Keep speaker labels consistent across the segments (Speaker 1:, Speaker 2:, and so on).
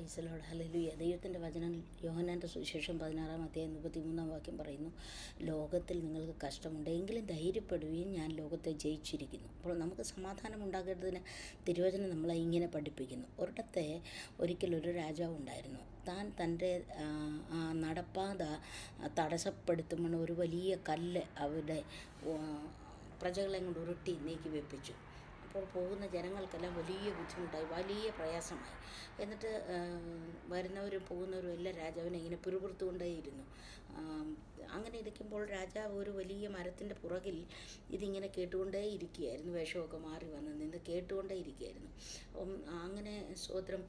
Speaker 1: Praise Lord, hallelujah. ദൈവത്തിൻ്റെ വചനം യോഹന്നാൻ്റെ സുവിശേഷം 16-ാം അധ്യായം 33-ാം വാക്യം പറയുന്നു, ലോകത്തിൽ നിങ്ങൾക്ക് കഷ്ടമുണ്ട്, എങ്കിലും ധൈര്യപ്പെടുകയും ഞാൻ ലോകത്തെ ജയിച്ചിരിക്കുന്നു. അപ്പോൾ നമുക്ക് സമാധാനം ഉണ്ടാകേണ്ടതിന് തിരുവചനം നമ്മളെ ഇങ്ങനെ പഠിപ്പിക്കുന്നു. ഒരിക്കലൊരു രാജാവ് ഉണ്ടായിരുന്നു. താൻ തൻ്റെ നടപ്പാത തടസ്സപ്പെടുത്തുമ്പോൾ ഒരു വലിയ കല്ല് അവരുടെ പ്രജകളെ കൊണ്ട് ഉരുട്ടി നീക്കി വെപ്പിച്ചു. അപ്പോൾ പോകുന്ന ജനങ്ങൾക്കെല്ലാം വലിയ ബുദ്ധിമുട്ടായി, വലിയ പ്രയാസമായി. എന്നിട്ട് വരുന്നവരും പോകുന്നവരും എല്ലാം രാജാവിനെ ഇങ്ങനെ പിറുപിറുത്തുകൊണ്ടേയിരുന്നു. അങ്ങനെ ഇരിക്കുമ്പോൾ രാജാവ് ഒരു വലിയ മരത്തിൻ്റെ പുറകിൽ ഇതിങ്ങനെ കേട്ടുകൊണ്ടേ ഇരിക്കുകയായിരുന്നു. വേഷമൊക്കെ മാറി വന്ന് നിന്ന് കേട്ടുകൊണ്ടേ ഇരിക്കുകയായിരുന്നു. അപ്പം അങ്ങനെ സ്വോത്രം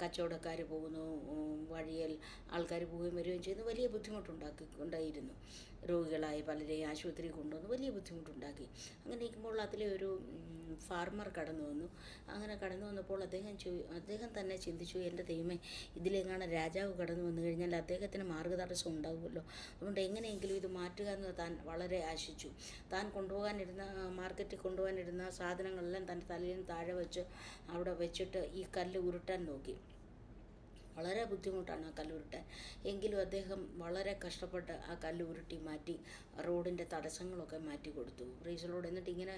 Speaker 1: കച്ചവടക്കാർ പോകുന്നു, വഴിയിൽ ആൾക്കാർ പോവുകയും വരികയും ചെയ്യുന്നു, വലിയ ബുദ്ധിമുട്ടുണ്ടാക്കിക്കൊണ്ടേയിരുന്നു. രോഗികളായ പലരെയും ആശുപത്രി കൊണ്ടുവന്ന് വലിയ ബുദ്ധിമുട്ടുണ്ടാക്കി. അങ്ങനെ ഇരിക്കുമ്പോൾ അതിലെ ഒരു ഫാർമർ കടന്നു വന്നു. അങ്ങനെ കടന്നു വന്നപ്പോൾ അദ്ദേഹം തന്നെ ചിന്തിച്ചു, എൻ്റെ ദൈവമേ, ഇതിലെങ്ങാണ് രാജാവ് കടന്നു വന്നു കഴിഞ്ഞാൽ അദ്ദേഹത്തിന് മാർഗ്ഗതടസ്സം ഉണ്ടാകുമല്ലോ. അതുകൊണ്ട് എങ്ങനെയെങ്കിലും ഇത് മാറ്റുക എന്ന് താൻ വളരെ ആശിച്ചു. താൻ മാർക്കറ്റിൽ കൊണ്ടുപോകാനിരുന്ന സാധനങ്ങളെല്ലാം തൻ്റെ തലയിൽ താഴെ വെച്ച് അവിടെ വെച്ചിട്ട് ഈ കല്ല് ഉരുട്ടാൻ നോക്കി. വളരെ ബുദ്ധിമുട്ടാണ് ആ കല്ലുരുട്ടാൻ. എങ്കിലും അദ്ദേഹം വളരെ കഷ്ടപ്പെട്ട് ആ കല്ല് ഉരുട്ടി മാറ്റി റോഡിൻ്റെ തടസ്സങ്ങളൊക്കെ മാറ്റി കൊടുത്തു. Praise Lord. എന്നിട്ട് ഇങ്ങനെ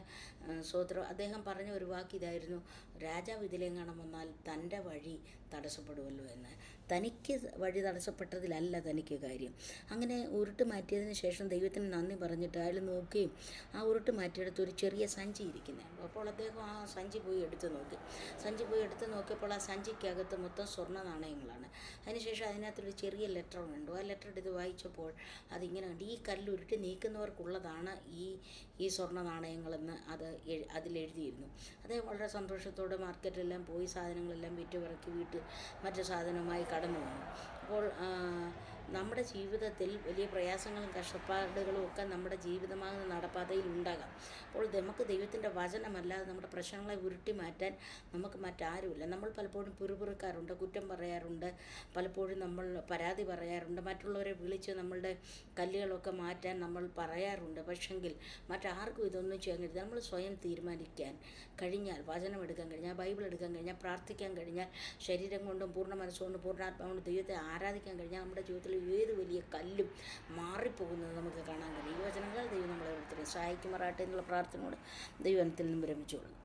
Speaker 1: അദ്ദേഹം പറഞ്ഞ ഒരു വാക്ക് ഇതായിരുന്നു, രാജാവ് ഇതിലെങ്ങാണം വന്നാൽ തൻ്റെ വഴി തടസ്സപ്പെടുമല്ലോ എന്ന്. തനിക്ക് വഴി തടസ്സപ്പെട്ടതിലല്ല തനിക്ക് കാര്യം. അങ്ങനെ ഉരുട്ട് മാറ്റിയതിന് ശേഷം ദൈവത്തിന് നന്ദി പറഞ്ഞിട്ട് അയാൾ നോക്കുകയും ആ ഉരുട്ട് മാറ്റിയെടുത്ത് ഒരു ചെറിയ സഞ്ചി ഇരിക്കുന്നത്. അപ്പോൾ അദ്ദേഹം ആ സഞ്ചി പോയി എടുത്ത് നോക്കിയപ്പോൾ ആ സഞ്ചിക്കകത്ത് മൊത്തം സ്വർണ്ണ നാണയങ്ങളാണ്. അതിനുശേഷം അതിനകത്തൊരു ചെറിയ ലെറ്റർ ഉണ്ട്. ആ ലെറ്റർ എടുത്ത് വായിച്ചപ്പോൾ അതിങ്ങനെ ഉണ്ട്, ഈ കല്ലുരുട്ടി നീക്കുന്നവർക്കുള്ളതാണ് ഈ സ്വർണ്ണ നാണയങ്ങളെന്ന് അതിലെഴുതിയിരുന്നു. അദ്ദേഹം വളരെ സന്തോഷത്തോടെ മാർക്കറ്റിലെല്ലാം പോയി സാധനങ്ങളെല്ലാം വിറ്റുപിറക്കി വീട്ടിൽ മറ്റു സാധനവുമായി കടന്നു വന്നു. അപ്പോൾ നമ്മുടെ ജീവിതത്തിൽ വലിയ പ്രയാസങ്ങളും കഷ്ടപ്പാടുകളും ഒക്കെ നമ്മുടെ ജീവിതമാകുന്ന നടപ്പാതയിൽ ഉണ്ടാകാം. അപ്പോൾ നമുക്ക് ദൈവത്തിൻ്റെ വചനമല്ലാതെ നമ്മുടെ പ്രശ്നങ്ങളെ ഉരുട്ടി മാറ്റാൻ നമുക്ക് മറ്റാരുമില്ല. നമ്മൾ പലപ്പോഴും പിറുപിറുക്കാറുണ്ട്, കുറ്റം പറയാറുണ്ട്, പലപ്പോഴും നമ്മൾ പരാതി പറയാറുണ്ട്, മറ്റുള്ളവരെ വിളിച്ച് നമ്മളുടെ കല്ലുകളൊക്കെ മാറ്റാൻ നമ്മൾ പറയാറുണ്ട്. പക്ഷെങ്കിൽ മറ്റാർക്കും ഇതൊന്നും ചെയ്യാൻ കഴിയില്ല. നമ്മൾ സ്വയം തീരുമാനിക്കാൻ കഴിഞ്ഞാൽ, വചനം എടുക്കാൻ കഴിഞ്ഞാൽ, ബൈബിൾ എടുക്കാൻ കഴിഞ്ഞാൽ, പ്രാർത്ഥിക്കാൻ കഴിഞ്ഞാൽ, ശരീരം കൊണ്ടും പൂർണ്ണ മനസ്സുകൊണ്ടും പൂർണ്ണാത്മാവുകൊണ്ടും ദൈവത്തെ ആരാധിക്കാൻ കഴിഞ്ഞാൽ നമ്മുടെ ജീവിതത്തിൽ ഏത് വലിയ കല്ലും മാറിപ്പോകുന്നത് നമുക്ക് കാണാൻ കഴിയും. ഈ വചനങ്ങളാൽ ദൈവം നമ്മളെ ഓരോരുത്തരെയും സഹായിക്കുമാറാട്ടെ എന്നുള്ള പ്രാർത്ഥനയോടെ ദൈവത്തിൽ നിന്നും വിരമിച്ചുകൊള്ളുന്നു.